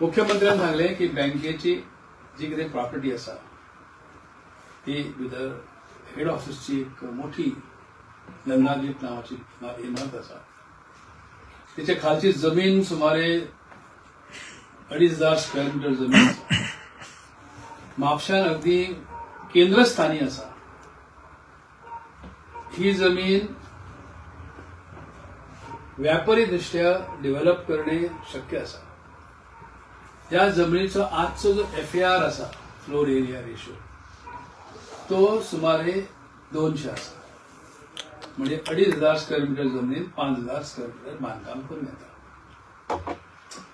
मुख्यमंत्र्यांनी सांगले की बँकेची जी कितें प्रॉपर्टी आसा ती भितर हेड ऑफिसची एक मोठी नंदादीप नावाची इमारत आसा तिचे खालची जमीन सुमारे 2,500 स्क्वेअर मीटर जमीन आसा म्हापशान अगदी केंद्रस्थानी आसा ही जमीन व्यापारी दृष्ट्या डेव्हलप करणे शक्य आसा या जमिनीचो आजचो जो FAR आसा फ्लोर एरिया रेशो तो सुमारे 200 आसा म्हणजे 2,500 स्क्वेअर मीटर जमिनीत 5,000 स्क्वेअर मीटर बांधकाम करून येता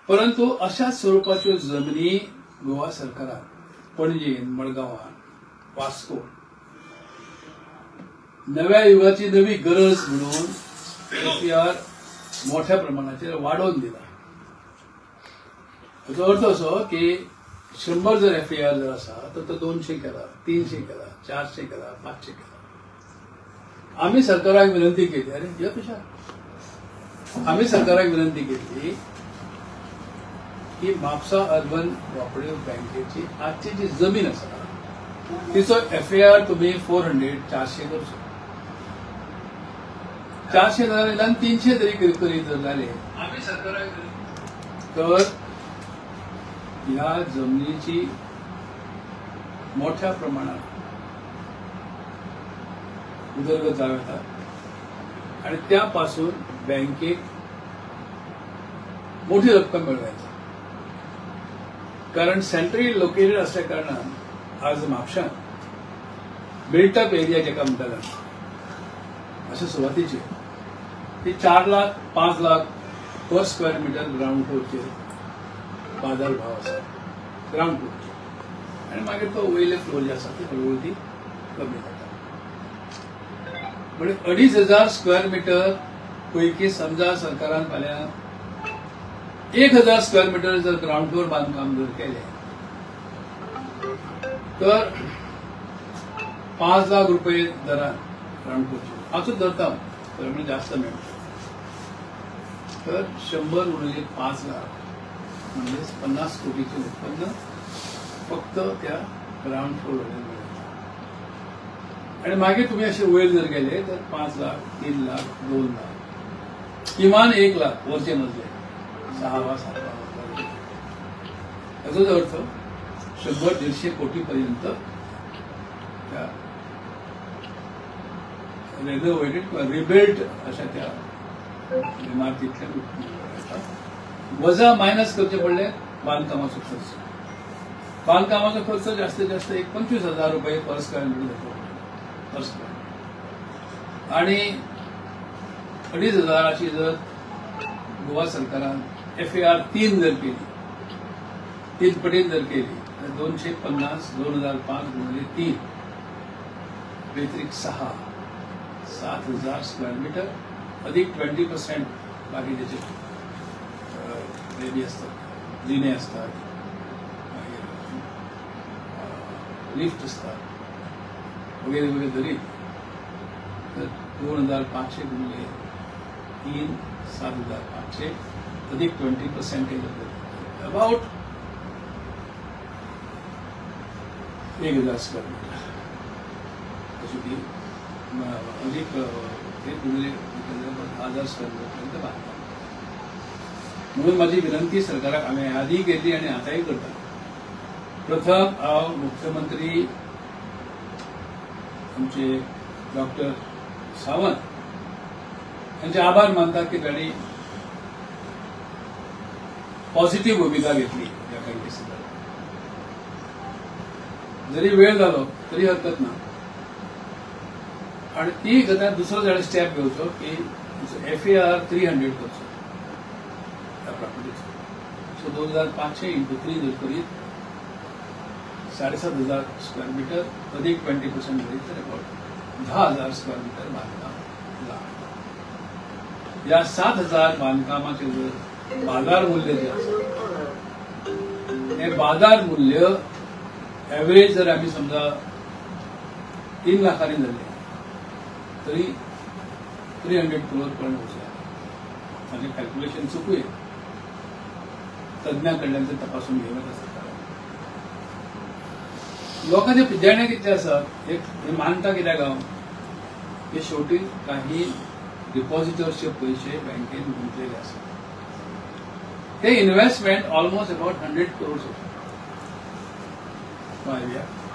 परंतु अशा स्वरूपाच्यो जमिनी गोवा सरकारान पणजेन मडगांवान वास्को नव्या युगाची नवी गरज म्हणून FAR मोठ्या प्रमाणाचेर वाडोवन दिला हाचो अर्थ असो की 100 जर FAR जर आसा तर तो 200 केला 300 केला 400 केला 500 केला आम्ही सरकाराक विनंती केली अरे या कशा आम्ही सरकाराक विनंती केली की म्हापसा अर्बन कोऑपरेटिव्ह बँकेची आजची जी जमीन आसा तिचो FAR तुम्ही 400-400 करचो 400 जाल्यार 300 तरी करीत जर जाले आम्ही सरकाराक तर ह्या जमिनीची मोठ्या प्रमाणात उदरगत जावं येता आणि त्यापासून बँकेक मोठी रक्कम मिळवायची कारण सेंट्रली लोकेटेड असल्या कारणान आज म्हापशान बिल्टअप एरिया जेका म्हणटाले अशे सुरवातीचे ती 4 lakh 5 lakh per square metre ground फ्लोरचेर बाजार भाव आसा ग्राउंड फ्लोरचेर आणि मागीर तो वयले फ्लोर जे आसा ते हळूहळू ती कमी जाता म्हणजे 2,500 स्क्वेअर मीटर पैकी समजा सरकारान फाल्यां 1,000 स्क्वेअर मीटर जर ग्राउंड फ्लोर बांधकाम जर केले तर 5 लाख रुपये दरान ग्राउंड फ्लोरचे हाचो धरता म्हणजे जास्त मेळटा तर 100 गुणिले 5 लाख म्हणजे 50 कोटीचे उत्पन्न फक्त त्या ग्राउंड फ्लोर मेळटा आणि मागीर तुम्ही असे वयर जर गेले तर 5 लाख 3 लाख 2 लाख किमान 1 लाख वरचे मजले 6-7 याचा अर्थ 100-150 कोटी पर्यंत त्या रेनोवेटेड किंवा रिबिल्ड अशा त्या इमारतीतल्या वजा मायनस करचे पडले बांधकामाचो खर्च बांधकामाचो खर्च जास्तीत जास्त 25,000 रुपये पर स्क्वेअर मीटर पर स्क्वेअर आणि 2,500 जर गोवा सरकारान FAR 3 जर केली 3 पटीन जर केली तर 250 2005 गुणिले 3 व्यतिरिक्त 6 7,000 स्क्वेअर मीटर अधिक 20% बाकी त्याचे असतात जिने असतात लिफ्ट असतात वगैरे वगैरे जरी तर 2,500 गुणिले 3 7,500 अधिक 20% अबाउट 1,000 स्क्वेअर मीटर तशी ती अधिक ते गुणिले 1,000 स्क्वेअर मीटरपर्यंत बांधकाम म्हणून माझी विनंती सरकाराक आम्ही आधी केली आणि आताही करता प्रथम हांव मुख्यमंत्री आमचे डॉक्टर सावंत यांचे आभार मानता की त्यांनी पॉझिटिव्ह भूमिका घेतली या काही संदर्भात जरी वेळ झालो तरी हरकत ना आणि ती गता दुसरो जण स्टेप घेवचो की FAR 300 करचो त्या प्रॉपर्टीचो सो 2,500 × 3 जर करीत 7,500 स्क्वेअर मीटर अधिक 20% करीत तर अबाउट 10,000 स्क्वेअर मीटर बांधकाम लागता या 7,000 बांधकामाचे जर बाजार मूल्य जे आसा हे बाजार मूल्य एव्हरेज जर आम्ही समजा 3 लाखांनी धरले तरी 300 करोड पर्यंत वचूया म्हणजे कॅल्क्युलेशन चुकूया तज्ञांकडल्यान ते तपासून घेवप आसा. लोकांचे देणे कितले आसात हे मानता कित्याक हांव की शेवटी काही डिपॉझिटर्सचे पैसे बँकेन गुंतलेले आसात. ते investment almost about 100 crores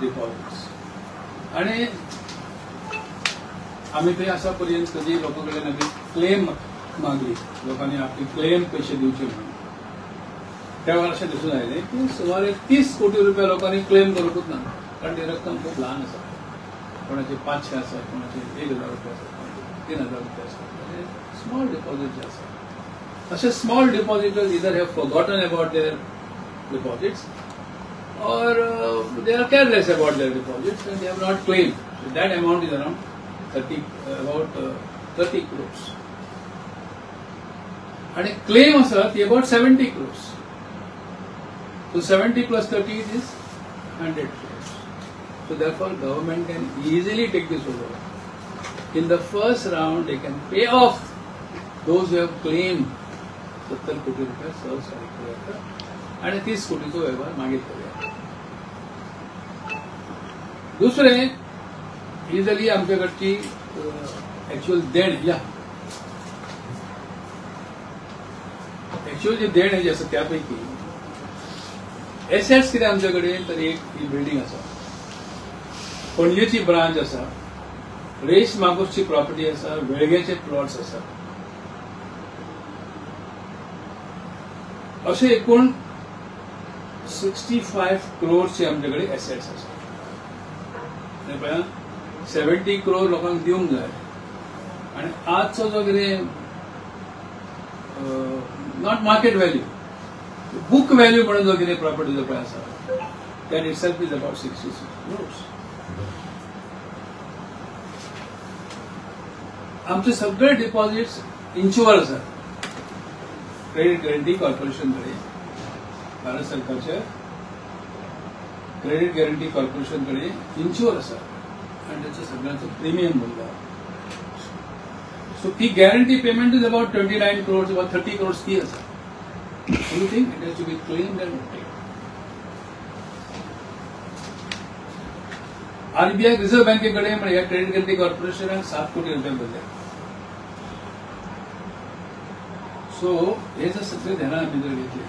deposits. आणि आम्ही ते अशा पर्यंत कधी लोकांकडे क्लेम मागली, लोकांनी आपली क्लेम पैसे दिवचे म्हणून. त्यावेळेला अशें दिसून आयलें की सुमारे 30 कोटी रुपया लोकांनी क्लेम करूंकूच ना, कारण ती रक्कम खूप लहान आसा. कोणाचे 500 आसा, कोणाचे 1000 रुपया आसा, 3000 रुपया आसा. स्मॉल डिपॉझिट जे आसा अशे small depositors either have forgotten about their deposits or they are careless about their deposits and they have not claimed. So that amount is around 30 crores. And claim आसा ती about 70 crores. So 70 plus 30 is 100 crores. So therefore government can easily take this over. In the first round they can pay off those who have claimed 70 कोटी रुपये सहज फारीक करूं आणि 30 कोटीचो व्यवहार मागीर करूया. दुसरें ही जाली आमचे कडची एक्चुअल देण. एक्चुअल जी देण जी आसा त्या पैकी एसेट्स कितें आमचे कडेन तर एक ही बिल्डींग आसा, पणजेची ब्रांच आसा, रेश मागोसची प्रॉपर्टी आसा, वेळगेचे प्लॉट्स आसा. अशे एकूण 65 crores आमच्याकडे एसेट्स आसा. 70 crore लोकांक दिवंक जाय आणि आजचो जो कितें not market value, book value म्हणून जो कितें प्रॉपर्टीचो पळय आसा दॅट इटसेल्फ इज अबाउट 66 crores. आमचे सगळे डिपॉझिट्स इन्शुअर आसात. क्रेडिट गॅरंटी कॉर्पोरेशन कडे, भारत सरकारच्या क्रेडिट गॅरंटी कॉर्पोरेशन कडे इन्शुअर आसा आणि त्याचं सगळ्यांचं प्रीमियम भरला. सो ती guarantee payment is about 29 crores, about 30 crores ती आसा. You think it has to be claimed and paid. RBI reserve बँकेकडे म्हणजे या क्रेडिट गॅरंटी कॉर्पोरेशनाक 7 कोटी रुपये भरले. सो हे जर सगळे ध्यानात आम्ही जर घेतले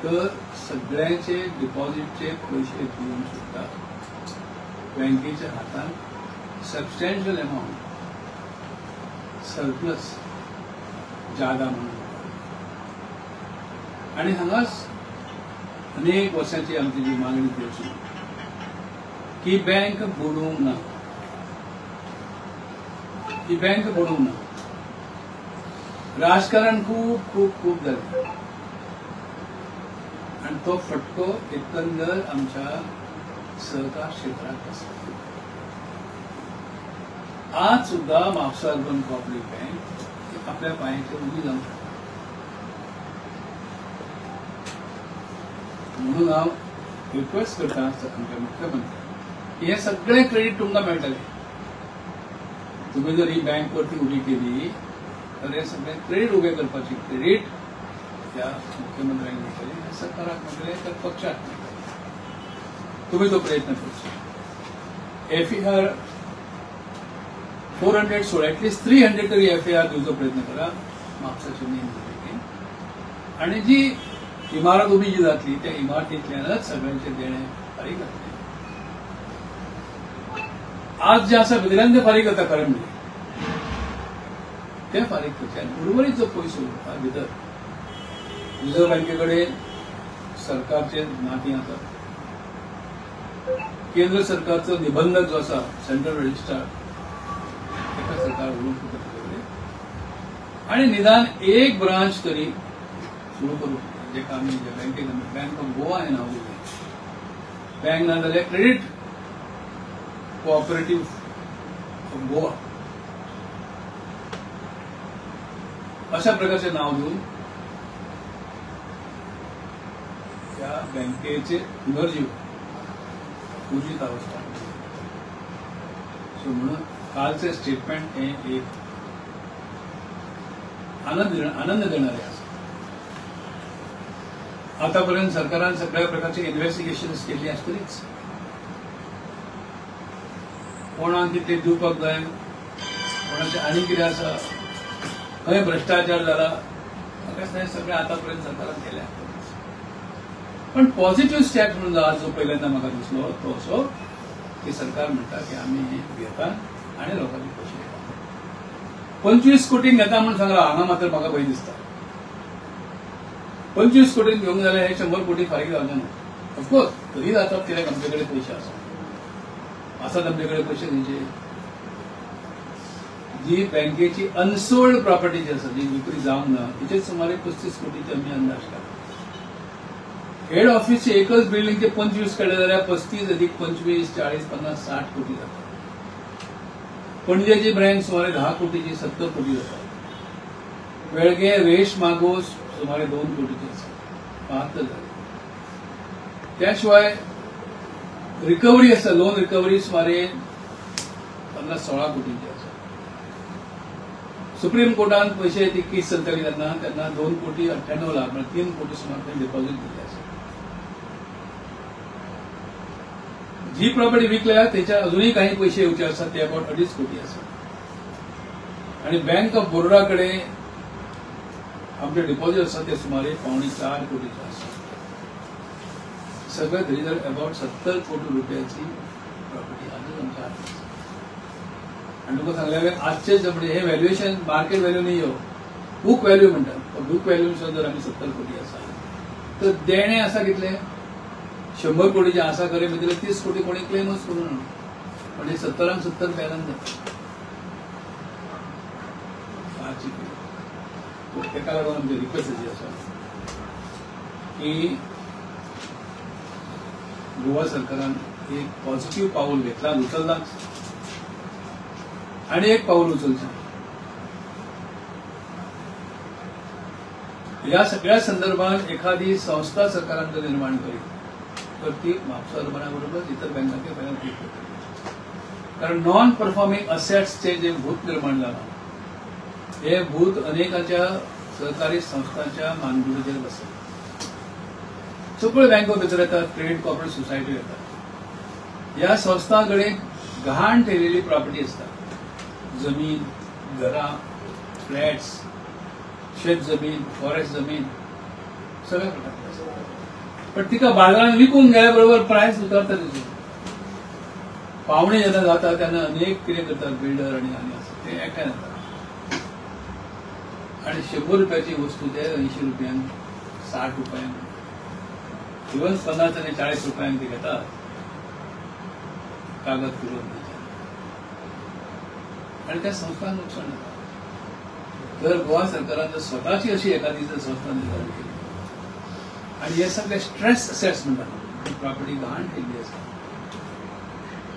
तर सगळ्यांचे डिपॉझिटचे पैसे घेऊन सुद्धा बँकेच्या हातात सबस्टॅन्शियल अमाउंट सरप्लस जादा म्हणून. आणि हांगाच अनेक वर्षांची आमची जी मागणी केली की बँक बुडूंक ना, ही बँक बुडूंक ना. राजकारण खूप खूप खूप झालं आणि तो फटको एकंदर आमच्या सहकार क्षेत्रात बसला. आज सुद्धा म्हापसा अर्बन कोऑपरेटिव्ह बँक आपल्या पायाचेर उभी जावंक शकता. म्हणून हांव रिक्वेस्ट करता आमच्या मुख्यमंत्री की हे सगळे क्रेडिट तुमकां मेळटले. तुम्ही जर ही बँक वरती उभी केली तर हे सगळे क्रेडिट उभे करपाची क्रेडिट त्या मुख्यमंत्र्यांनी मेळटले, हे सरकाराक मेळटले, तर पक्षाक मेळटले. तुम्ही तो प्रयत्न करचो. एफईआर 400 सोड, ऍटलिस्ट 300 तरी एफईआर दिवचो प्रयत्न करा म्हापसाच्या मेन बिल्डिंगेन. आणि जी इमारत उभी जी जातली त्या इमारतींतल्यानच सगळ्यांचे देणे फारीक जातले. आज जे आसा भितरल्यान ते फारीक जाता खरें म्हणजे ते फारीक करचे आनी उर्वरीत जो पयसो उरता भितर रिझर्व्ह बँकेकडे सरकारचे नाती आसा, केंद्र सरकारचो निबंधक जो आसा सेंट्रल रजिस्ट्रार ताका सरकार उलोवंक करतले आणि निदान एक ब्रांच तरी सुरू करूं जेका आमी बँकेक बँक ऑफ गोवा हें नांव दिलें. बँक ना जाल्यार क्रेडिट कोऑपरेटिव्ह ऑफ गोवा अशा प्रकारचे नाव देऊन त्या बँकेचे पुनर्जीवन उचित अवस्था. सो म्हणून कालचे स्टेटमेंट हे एक आनंद देणारे आसा. आतापर्यंत सरकारान सगळ्या प्रकारचे इन्व्हेस्टिगेशन केल्ली आसतलीच. कोणाक कितें दिवपाक जाय, कोणाचें आनी कितें आसा, खंय भ्रष्टाचार जाला, म्हाका सगळें आतापर्यंत सरकारान केलें. पण पॉझिटिव्ह स्टेप म्हणून जो पहिल्यांदा म्हाका दिसलो तो असो की सरकार म्हणटा की आमी घेता आनी लोकांनी पयशे घेता. 25 कोटी घेता म्हणून सांगला, हांगा मात्र म्हाका भंय दिसता. 25 कोटी घेवंक जाल्यार हे 100 कोटी फारीक जावचे ना. ऑफकोर्स तरी जातात कित्याक आमचे कडेन पयशे आसात आमचे कडेन पयशे खंयचे. जी बँकेची अनसोल्ड प्रॉपर्टी जी आसा जी विक्री जावंक ना तिचे सुमारे 35 कोटीचे आमी अंदाज काडला. हेड ऑफिसचे एकच बिल्डिंगचे 25 काडले जाल्यार 35 अधिक 25 40 50 60 कोटी जातात. पणजेची ब्रँच सुमारे 10 कोटीची 70 कोटी जातात. वेळगे वेश मागोस सुमारे 2 कोटीचे आसा 72 जाले. त्याशिवाय रिकव्हरी आसा, लोन रिकव्हरी सुमारे 15-16 कोटीची आसा. सुप्रीम कोर्टान पयशे ती केस चलतली तेन्ना 2 कोटी 98 लाख म्हणजे 3 कोटी सुमार डिपॉझिट दिल्ले आसा. जी प्रॉपर्टी विकल्या त्याच्या अजूनही काही पैसे येवचे असतात ते अबाउट 2.5 कोटी असतात. आणि बँक ऑफ बरोडा कडे आमचे डिपॉझिट असतात ते सुमारे 4.25 कोटीचे असतात. सगळं धरी जर अबाउट 70 कोटी रुपयाची प्रॉपर्टी आजच आमच्या हातात आसा. आणि तुका सांगल्या आजचे म्हणजे हे व्हॅल्युएशन मार्केट व्हॅल्यू नाही हो, बुक व्हॅल्यू म्हणतात. बुक व्हॅल्यू जर आम्ही 70 कोटी आसा तर देणे आसा कितले 100 कोटीचे आसा खरे म्हणजे 30 कोटी कोणी क्लेमच करू ना. म्हणजे 70 बॅलन्स जाता. तेका लागून आमची रिक्वेस्ट अशी आसा की गोवा सरकारान एक पॉझिटिव्ह पाऊल घेतला, उचललाच आणि एक पाऊल उचलचें. या सगळ्या संदर्भात एखादी संस्था सरकारान जर निर्माण करी तर ती म्हापसा अर्बनाबरोबर इतर बँकांचे फायनल क्लिक करतली. कारण नॉन परफॉर्मिंग असेट्सचे जे भूत निर्माण झाला हे भूत अनेकाच्या सहकारी संस्थांच्या मानगुडीचेर बसता. सगळ्यो बँको भितर येतात, क्रेडिट कॉर्पोरेट सोसायटी येतात. ह्या संस्थांकडे गहाण ठेवलेली प्रॉपर्टी असता, जमीन, घरां, फ्लॅट्स, शेत जमीन, फॉरेस्ट जमीन सगळ्या प्रकारचे असतात. पण तिका बाजारात विकून गेल्याबरोबर प्राइस उतरता तिची. पावणे जेन्ना जाता तेन्ना अनेक कितें करतात बिल्डर आणि असं ते एकठांय येतात आणि 100 रुपयाची वस्तू ते 80 रुपयांक 60 रुपयांक इवन 50 आणि 40 रुपयांक ते घेतात कागद फिरवून आणि त्या संस्थांना नुकसान जाता. जर गोवा सरकारान जर स्वतःची अशी एखादी जर संस्था निर्माण केली आणि हे सगळे स्ट्रेस असेट्स म्हणतात ही प्रॉपर्टी गहाण केली असता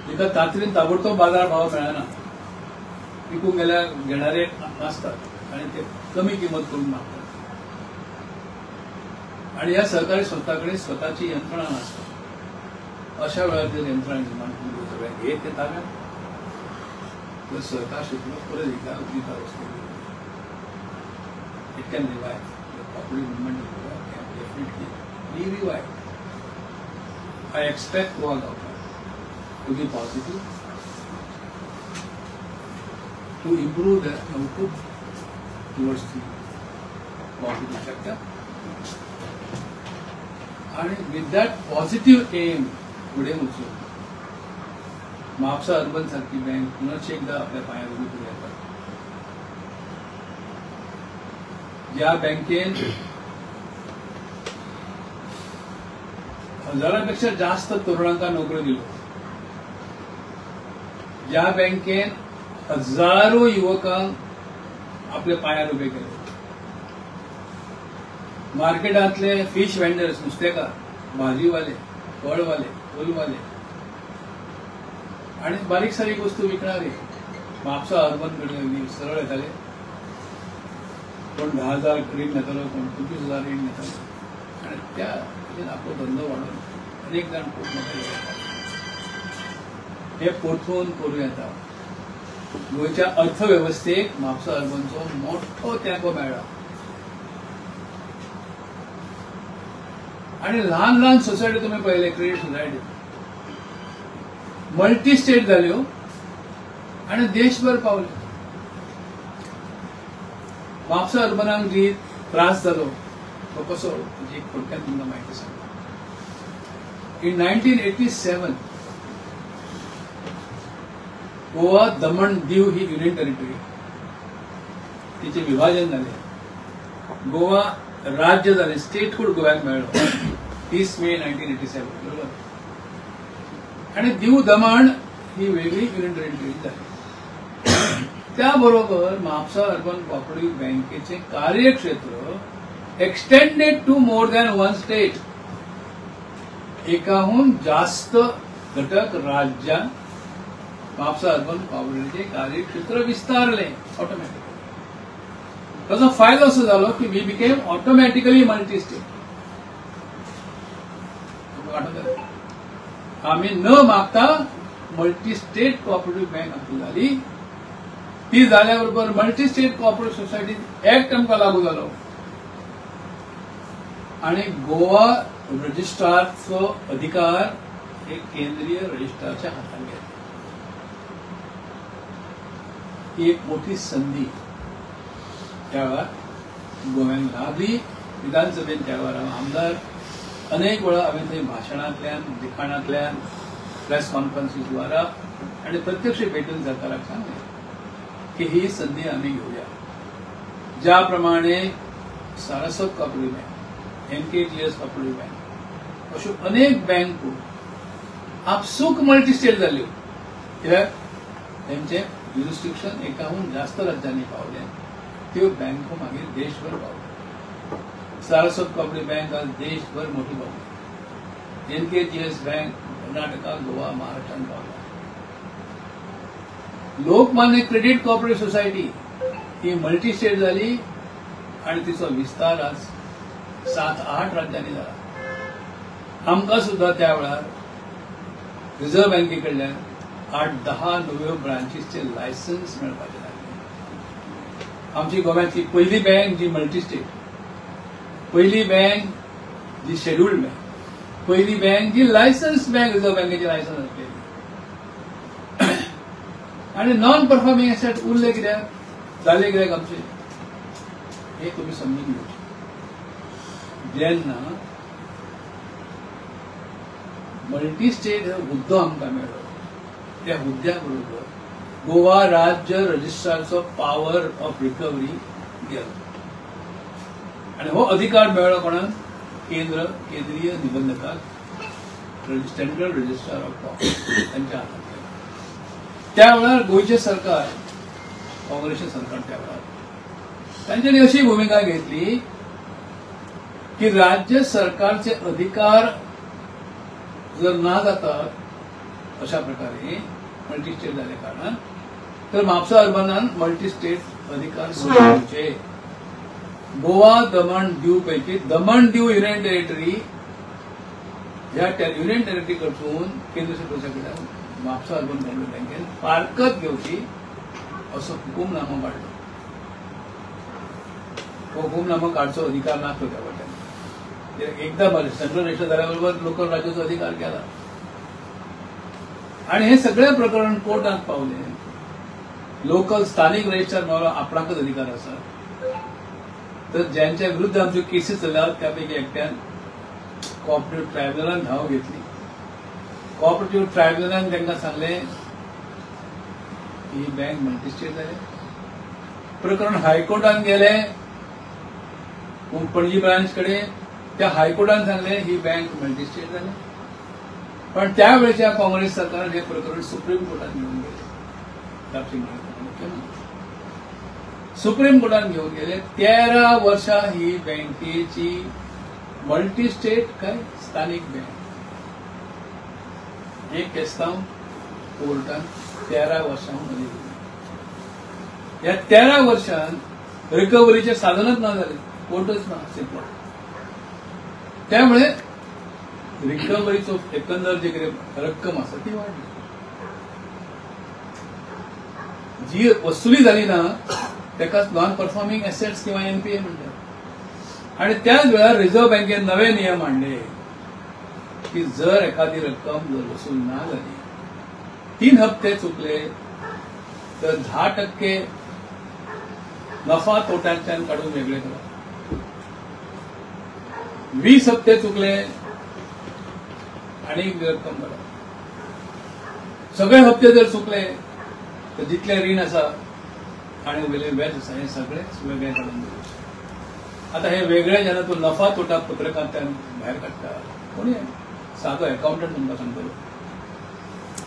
तिका तातडीन ताबडतोब बाजार भाव मेळना, विकून गेल्यार घेणारे नासतात आणि ते कमी किंमत करून मागतात. आणि या सहकारी संस्थांकडे स्वतःची यंत्रणा नसतात. अशा वेळार जर यंत्रणा निर्माण करून सगळ्या हे ते ताब्यात तर सहकार क्षेत्र परत एकदा उदिता वस्तू it can revive. The property movement in Goa can definitely be revived. I expect Goa government to be positive, to improve the output towards the property sector. And with that positive aim, पुढे उचलून Mapusa urban सारखी bank पुनश्च एकदा आपल्या पायार उभी करूं येता. ज्या बँकेन हजारापेक्षा जास्त तरुणांका नोकरी दिलो, ज्या बँकेन हजारो युवकांक आपल्या पायार उभे केले, मार्केटांतले फिश वेंडर्स, नुस्तेकार, भाजीवाले, फळवाले, फुलवाले आणि बारीक सारीक वस्तू विकणारे म्हापसा अर्बन कडे सरळ येताले. कोण 10,000 रीण घेतालो, कोण 25,000 रीण घेतालो आणि त्या आपलो धंदो वाडोवन अनेक जाण खूब मोठे हे पोरतून करूं येता. गोंयच्या अर्थवेवस्थेक म्हापसा अर्बनचो मोठो तेंको मेळ्ळा. आणि लहान लहान सोसायटी तुम्ही पहिले क्रेडिट सोसायटी मल्टी स्टेट जाल्यो आणि देशभर पावले. म्हापसा अर्बनाक जी त्रास जालो तो कसो म्हणजे थोडक्यात तुमकां माहिती सांगता. In 1987 Goa Daman Diu he union territory तिचे विभाजन झाले. गोवा राज्य झाले, स्टेटहूड गोव्याक मेळ्ळो 30 मे 1987 बरोबर. आणि दीव दमण ही वेगळी युनियन टेरिटरी झाली. त्याबरोबर म्हापसा अर्बन कोऑपरेटिव्ह बँकेचे कार्यक्षेत्र extended to more than one state. एकाहून जास्त घटक राज्यात म्हापसा अर्बन कोऑपरेटिव्हचे कार्यक्षेत्र विस्तारले ऑटोमॅटिकली. त्याचा फायदा असो झालो की we became automatically multi state. आम्ही न मागता मल्टी स्टेट कोऑपरेटिव्ह बँक आपली झाली. ती झाल्याबरोबर multi state cooperative society act आमकां लागू झालो आणि गोवा रजिस्ट्रारचो अधिकार हे केंद्रीय रजिस्ट्रारच्या हातात गेले. ही एक मोठी संधी त्या वेळार गोव्यान लाभली. विधानसभेत त्या वेळार आमदार अनेक वेळा हांवें थंय भाशणांतल्यान लिखाणांतल्यान प्रेस कॉन्फरन्सीद्वारा आणि प्रत्यक्ष भेटून सरकाराक सांगलें की ही संधी आम्ही घेऊया. ज्या प्रमाणे Saraswat cooperative bank, NKGS cooperative bank अश्यो अनेक बँको आपसूक मल्टी स्टेट जाल्यो कित्याक तेंचे ज्युरिस्डिक्शन एकाहून जास्त राज्यांनी पावले. त्यो बँको मागीर देशभर पावले. सारस्वत कोऑपरेटिव्ह बँक आज देशभर मोठी पावली. NKGS बँक कर्नाटका, गोवा, महाराष्ट्रात पावला. लोकमान्य क्रेडिट कोऑपरेटिव्ह सोसायटी ही मल्टी स्टेट झाली आणि तिचो विस्तार आज 7-8 राज्यांनी झाला. आमकां सुद्धा त्या वेळार रिझर्व्ह बँके कडल्यान 8-10 नव्यो ब्रांचीसचे लायसन्स मेळपाचे लागले. आमची गोव्यातली पहिली बँक जी मल्टी स्टेट, पहिली बँक जी शेड्यूल्ड बँक, पहिली बँक जी लायसन्स बँक, रिझर्व्ह बँकेची लायसन्स असलेली. आणि नॉन परफॉर्मिंग एसेट उरले कित्याक जाले कित्याक आमचे हे तुम्ही समजून घेवचे. जेन्ना मल्टी स्टेट हो हुद्दो आमकां मेळ्ळो त्या हुद्द्या बरोबर गोवा राज्य रजिस्ट्रारचो पॉवर ऑफ रिकवरी गेलो आणि हो अधिकार मेळ्ळो कोणाक? केंद्रीय निबंधकाक, सेंट्रल रजिस्ट्रार ऑफ पॉवर तांच्या हातांत. त्या वेळार गोंयचे सरकार, काँग्रेसचे सरकार त्या वेळार तांच्यांनी अशी भूमिका घेतली की राज्य सरकारचे अधिकार जर ना जातात अशा प्रकारे मल्टी स्टेट झाले कारणान तर म्हापसा अर्बनान मल्टी स्टेट अधिकार सोडूचे. गोवा दमण दीव पैकी दमण दीव युनियन टेरिटरी ह्या युनियन टेरिटरी कडसून केंद्र सरकारच्या म्हापसा अर्बन कोऑपरेटिव्ह बँकेन फारकत घेवची असो हुकूमनामो काढलो. हो हुकूमनामो काढचो अधिकार नासलो त्या वटेन. एकदा सेंट्रल रजिस्टर झाल्याबरोबर लोकल राज्याचो अधिकार केला आणि हे सगळे प्रकरण कोर्टात पावले. लोकल स्थानिक रजिस्ट्रार मेळ्ळो आपणाकच अधिकार आसा. तर ज्यांच्या विरुद्ध आमच्यो केसीस चल्ल्यात त्यापैकी एकट्यान कोऑपरेटिव्ह ट्रायब्युनलान धाव घेतली. कोऑपरेटिव्ह ट्रायब्युनलान तांकां सांगलें ही बँक मल्टी स्टेट जाले. प्रकरण हायकोर्टान गेले पणजी ब्रांच कडेन. त्या हायकोर्टान सांगले ही बँक मल्टी स्टेट जाले. पण त्यावेळेच्या काँग्रेस सरकारान हे प्रकरण सुप्रीम कोर्टात घेऊन गेले. सुप्रीम कोर्टात घेऊन गेले. 13 वर्षां ही बँकेची मल्टी स्टेट काय स्थानिक बँक हे केसतांव कोर्टान 13 वर्षांहून अधिक. या 13 वर्षांत रिकव्हरीचे साधनच ना झाले, कोर्टच ना सिंपल. त्यामुळे रिकव्हरीचो एकंदर जे कितें रक्कम आसा ती वाडली. जी वसुली जाली ना तेकाच नॉन परफॉर्मिंग एसेट्स किंवा NPA म्हणटात. आणि त्याच वेळार रिझर्व्ह बँकेन नवे नियम आणले की जर एखादी रक्कम जर वसूल ना झाली 3 हप्ते चुकले तर 10% नफा तोट्याच्यान काढून वेगळे करा. 20 हप्ते चुकले आणि रक्कम काढा. सगळे हप्ते जर चुकले तर जितले रीण आसा आणि उरलेले व्याज आसा हे सगळेच वेगळे काढून दिले. आता हे वेगळे जेन्ना तूं नफा तोटा पत्रकांतल्यान भायर काडटा कोणी सादो अकाउंटंट तुमकां सांगतलो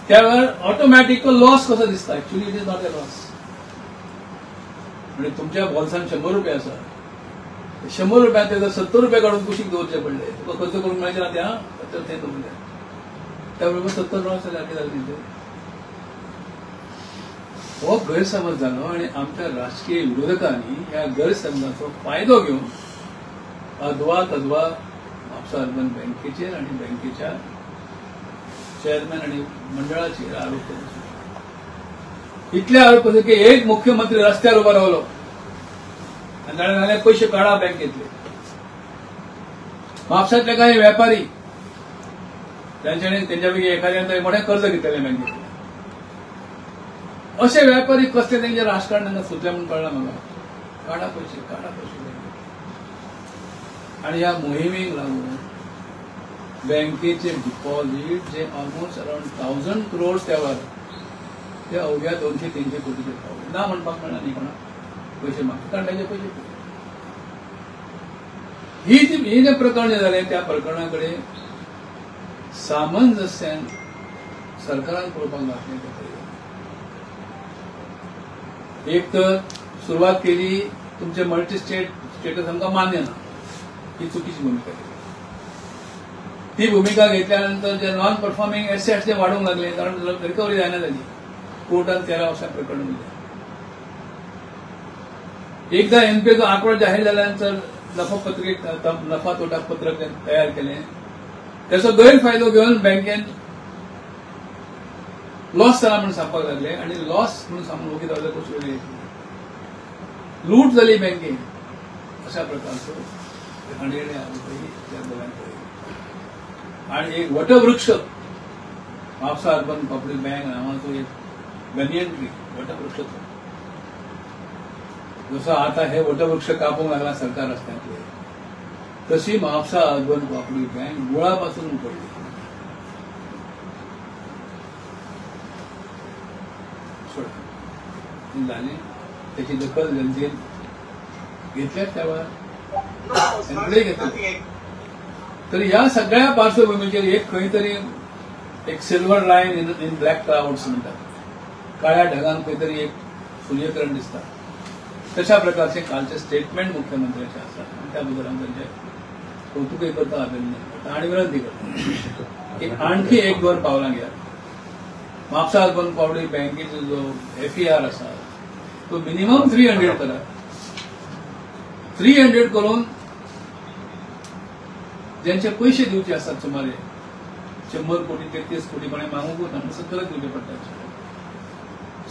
त्या वेळार ऑटोमॅटिक लॉस कसो दिसता. Actually it is not a loss. म्हणजे तुमच्या बोल्सान 100 रुपये आसा 100 रुपयांत जर 70 रुपये काढून कुशीक दवरचे पडले तुका खर्च करूंक मेळचे ना त्या तर ते दवरले त्या बरोबर 70 लॉस जाले. हो गैरसमज जालो आणि आमच्या राजकीय विरोधकांनी ह्या गैरसमजाचो फायदो घेऊन अदवा तदवा म्हापसा अर्बन बँकेचेर आणि बँकेच्या चेअरमॅन आणि मंडळाचेर आरोप केले. इतले आरोप केले की एक मुख्यमंत्री रस्त्यार उभो रावलो आणि ताणें सांगलें पयशे काडा बँकेतले. म्हापसातले काही व्यापारी त्यांच्या पैकी एखाद्यान मोठे कर्ज घेतले बँकेतले. असे व्यापारी कसले त्यांचे राजकारण त्यांना सुचले म्हणून कळलं मला. काढा पैसे आणि या मोहिमेक लागून बँकेचे डिपॉझिट जे ऑलमोस्ट अराउंड 1000 crores त्यावर ते अवघ्या 200-300 कोटीचे पावले. ना म्हणपाक मेळना न्ही कोणाक पैसे मागता काढल्याचे पैसे. ही जे प्रकरण जे जालें त्या प्रकरणाकडे सामंजस्यान सरकारान पळोवपाक लागलें. एक तर सुरुवात केली तुमचे मल्टी स्टेटस आमकां मान्य ना ही चुकीची भूमिका केली. ती भूमिका घेतल्यानंतर जे नॉन परफॉर्मिंग एसेट्स जे वाढूंक लागले कारण रिकवरी जायना जाली. कोर्टान 13 वर्सां प्रकरण दिलें. एकदा एनपीएचो आंकडो जाहीर जाल्यानंतर नफा तोटा पत्रक तयार केलें. त्याचो गैरफायदो घेऊन बँकेन लॉस जाला म्हणून सांगपाक लागले आणि लॉस म्हणून सांगून वगीत रावले कशी वेगळी लूट जाली बँकेन. अशा प्रकारचो आरोपही त्या दोघांकडे. आणि एक वटवृक्ष म्हापसा अर्बन कोऑपरेटिव्ह बँक नावाचो एक बनियन ट्री वटवृक्ष जसं आता हे वटवृक्ष कापूंक लागला सरकार रस्त्यातले तशी म्हापसा अर्बन कोऑपरेटिव्ह बँक मुळापासून उकडली. झाले त्याची दखल जनतेन घेतल्याच त्यावर घेतली. तर या सगळ्या पार्श्वभूमीचेर एक खंय तरी एक silver line in black clouds म्हणतात. काळ्या ढगान खंय तरी एक सूर्यकिरण दिसता. तशा प्रकारचे कालचे स्टेटमेंट मुख्यमंत्र्याचे आसा आणि त्याबद्दल आमी त्यांचे कौतुकय करता अभिनंदन करता आणि विनंती करता की आणखी 1-2 पावलां घेयात. म्हापसा अर्बन कोऑपरेटिव्ह बँकेचो जो FER आसा तो मिनिमम 300 करा. 300 करून ज्यांचे पैसे दिवचे असतात सुमारे 100 कोटी 33 कोटी कोणी मागूंक वता 70 दिवचे पडटात.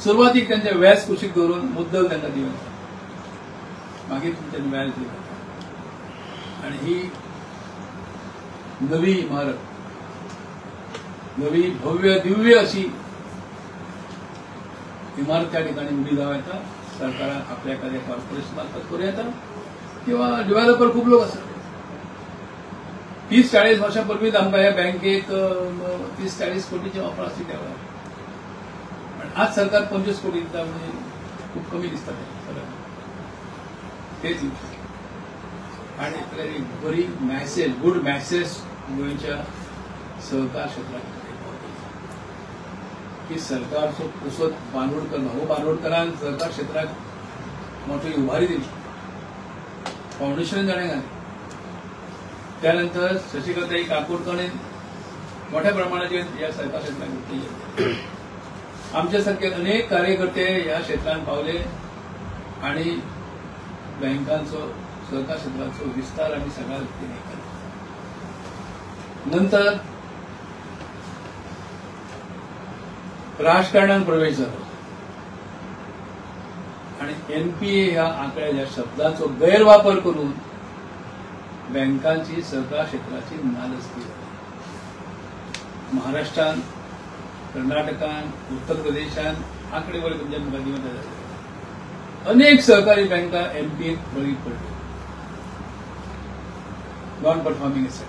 सुरवातीक त्यांचे व्याज कुशीक धरून मुद्दल त्यांना दिवप मागीर तुमच्यानी व्याज दिवप. आणि ही नवी इमारत नवी भव्य दिव्य अशी इमारत त्या ठिकाणी उभी जावं येता. सरकारान आपल्या एखाद्या कॉर्पोरेशन मार्फत करूं येता किंवा डेव्हलपर खूप लोक असतात. 30-40 वर्षांपूर्वीच आमकां ह्या बँकेक 30-40 कोटीची ऑफर आसली त्या वेळार. आज सरकार 25 कोटी दिता म्हणजे खूप कमी दिसता तेच. आणि बरी मॅसेज गुड मॅसेज गोंयच्या सहकार क्षेत्रात की सरकारचो कुसत बांदोडकर भाऊ बांदोडकरान सहकार क्षेत्रात मोठी उभारी दिली. फाउंडेशन जाणें घालें. त्यानंतर शशिकांताई काकोडकरांनी मोठ्या प्रमाणाचे या सहकार क्षेत्रात घेतली. आमच्यासारखे अनेक कार्यकर्ते या क्षेत्रात पावले आणि बँकांचो सहकार क्षेत्राचो विस्तार आम्ही सगळ्या रीतीने केला. नंतर राजकारणात प्रवेश झाला आणि NPA ह्या आंकड्याच्या शब्दाचो गैरवापर करून बँकांची सहकार क्षेत्राची नालस्ती झाली. महाराष्ट्रात, कर्नाटकात, उत्तर प्रदेशात आकडेवारी तुमच्या मुखात झाली. अनेक सहकारी बँका एमपीए बळी पडले, नॉन परफॉर्मिंग असेट.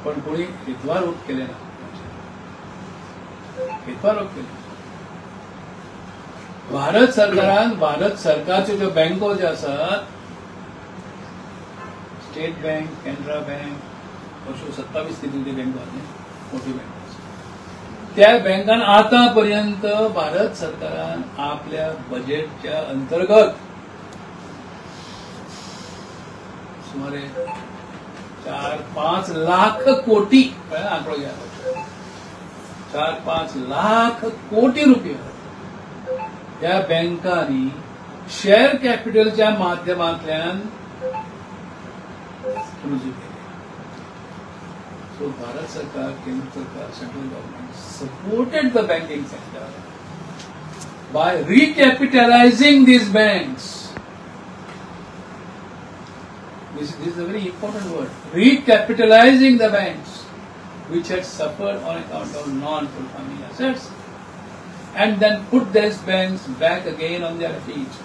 पण कोणी हेतवारोप केले ना, हेतवारोप केले. भारत सरकारचे ज्यो बँको ज्यो आसात, स्टेट बँक, कॅनरा बँक, अश्यो 27 कितें बँको आसात, मोठी बँक. त्या बँकान आतापर्यंत भारत सरकारान आपल्या बजेटच्या अंतर्गत सुमारे 4-5 लाख कोटी, आंकडो घ्या, 4-5 लाख कोटी रुपये या बँकांनी शेअर कॅपिटलच्या माध्यमांतल्यान रुजू केले. सो भारत सरकार, केंद्र सरकार, central government supported the banking sector by recapitalising these banks. This is a very important word. Recapitalizing the banks which had suffered on account of non-performing assets, and then put these banks back again on their feet.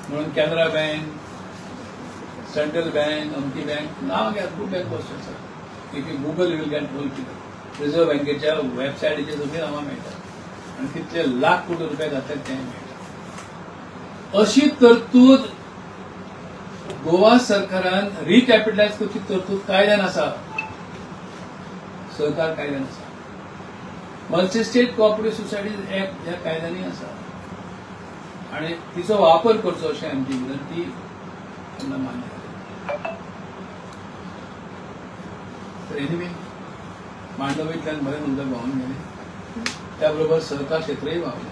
म्हणून Canara bank, central bank, अमकी bank, नाव घ्या, खूप bank असतात. If you Google you will get whole figure. Reserve बँकेच्या वेबसायटीचेर सगळी नावां मेळटात आनी कितले लाख कोटी रुपये घातल्यात तें मेळटा. अशी तरतूद गोवा सरकारान रिकॅपिटलायज करची तरतूद कायद्यान आसा, सहकार कायद्यान आसा. Multi state cooperative societies act ह्या कायद्यांनी आसा आणि तिचो वापर करचो अशी आमची विनंती त्यांना मान्य आहे. तर एनिवे मांडवीतल्यान बरें उदक व्हांवून गेले, त्याबरोबर सहकार क्षेत्रही व्हावले.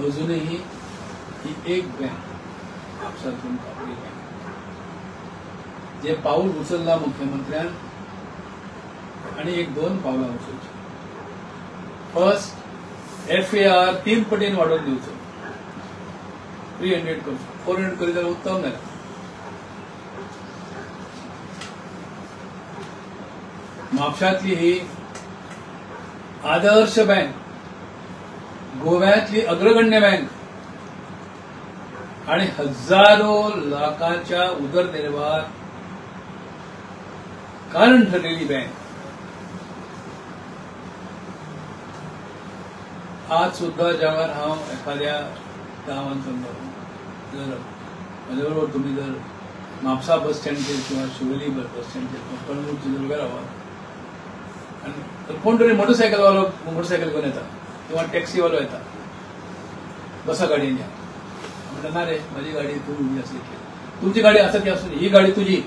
अजूनही ही एक बँक म्हापशांतून कापली बँक, जे पाऊल उचलला मुख्यमंत्र्यान आणि 1-2 पावलां उचलची. फर्स्ट, FAR 3 पटीन वाडोवन दिवचो, 300 करचो, 400 करी जाल्यार उत्तम जालें. म्हापशांतली ही आदर्श बँक, गोव्यातली अग्रगण्य बँक आणि हजारो लाखांच्या उदरनिर्वाहात कारण ठरलेली बँक आज सुद्धा जेव्हा हांव एखाद्या गांवांतून जर म्हजे बरोबर तुम्ही जर म्हापसा बस स्टँडचेर किंवा शिवोली बस स्टँडचेर किंवा कळंगूटचेर जर उबे रावात आनी कोण तरी मोटरसायकलवालो मोटरसायकल घेवन येता किंवा टॅक्सीवालो येता, बसा गाडयेन या म्हणटा, ना रे म्हजी गाडी तूं उबी आसली, तुमची गाडी आसा ती आसूं, ही गाडी तुजी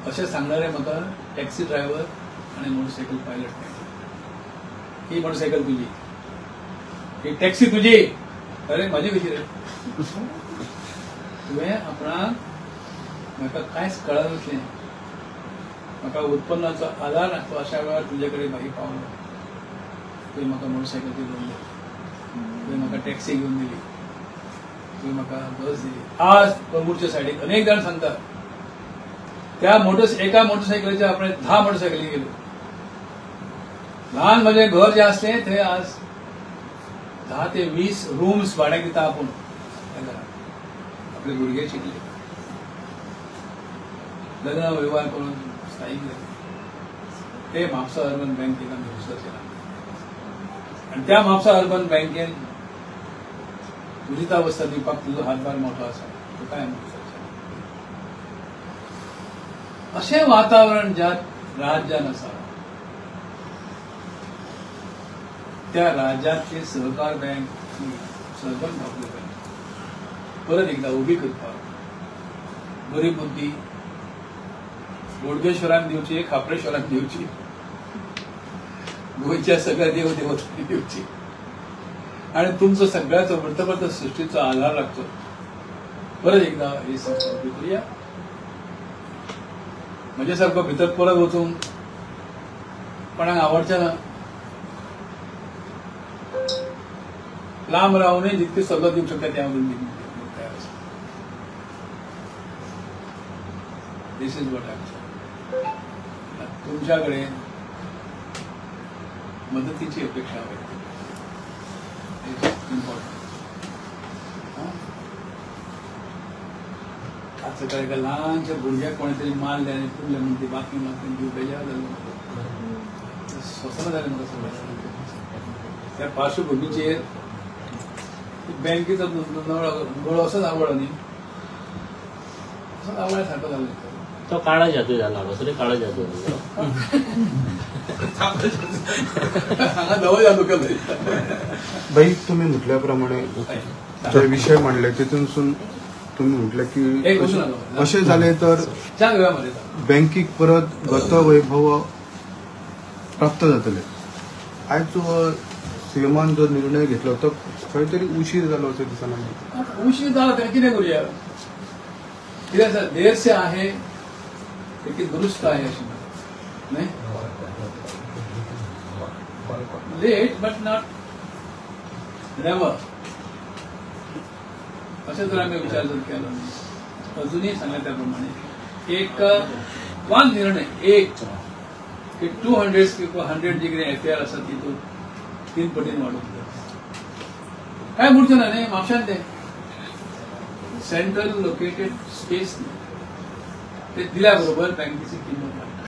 अशें सांगणारे म्हाका टॅक्सी ड्रायव्हर आनी मोटरसायकल पायलट मेळटा. ही मोटरसायकल तुजी, ही टॅक्सी तुजी, अरे म्हजी कशी रे. तुवें आपणाक म्हाका कांयच कळनासलें, म्हाका उत्पन्नाचो आधार नासलो, अशा वेळार तुजे कडेन भाई पावलो, तुवें म्हाका मोटरसायकल घेवन दिली, तुवें म्हाका टॅक्सी घेवन दिली, तुवें म्हाका बस दिली. आज कळंगूटच्या सायडीक अनेक जाण सांगतात त्या एका मोटरसायकलीच्या आपण 10 मोटरसायकली गेल्यो. ल्हान म्हजें घर जें आसलें थंय आज 10 ते 20 रूम्स भाड्याक दिता आपूण त्या घरान. आपले भुरगे शिकले, लग्न विवाह करून स्थायीक जाले, ते म्हापसा अर्बन बँकेन आमी विश्वास केला आनी त्या म्हापसा अर्बन बँकेन दुरितावस्था दिवपाक तुजो हातभार मोठो आसा, तुका हांवें विश्वास. अशें वातावरण ज्या राज्यान आसा त्या राज्यातली सहकार बँक, सहकार आपली बँक परत एकदा उबी करपाक बरी बुद्धी बोडगेश्वराक दिवची, खापरेश्वराक दिवची, गोंयच्या सगळ्या देव देवतांनी दिवची आणि तुमचो सगळ्याचो वर्तवर्त सृष्टीचो आधार लागचो. परत एकदा ही संस्था उबी करूया. म्हणजे सारको भितर परत वचूंक कोणाक आवडचें ना. लांब रावनय जितके सल्लो दिवंक शकता त्या तयार आसा. दिस इज वॉट आय तुमच्याकडे मदतीची अपेक्षा आहे. इम्पॉर्टंट. असं काय का लहानशा भुरग्याक कोणीतरी मारले आणि पुरले म्हणते बाकी मागून जीव बेजार झालो स्वतःला झालं मला सगळं. त्या पार्श्वभूमीचेर बँकेचा गळो असंच आवड न्ही असंच आवडण्यासारखं झालं. तो काळा जादू झाला दुसरे काळा जादू हांगा नवो जादू केलं. भाई तुम्ही म्हटल्याप्रमाणे जे विषय मांडले तितूनसून तुम्ही म्हटलं की असे झाले तर बँकीक परत गत वैभव प्राप्त जातले. आयज सीएमान जो निर्णय घेतलो तो खंय तरी उशीर जालो अशें दिसना. उशीर झाला तर कितें करूया. कित्याक देर से आहे लेकिन दुरुस्त आहे अशी नाही. लेट बट नॉट नेव्हर असं जर आम्ही विचार जर केला अजूनही सांगितलं त्याप्रमाणे एक वन निर्णय एक की 200 किंवा 100 जी कितें एफआयआर आसा ती तूं 3 पटीन वाडोवंक जाय. काय म्हणचें ना न्ही म्हापशान तें सेंट्रल लोकेटेड स्पेस ते दिल्या बरोबर बँकेची किंमत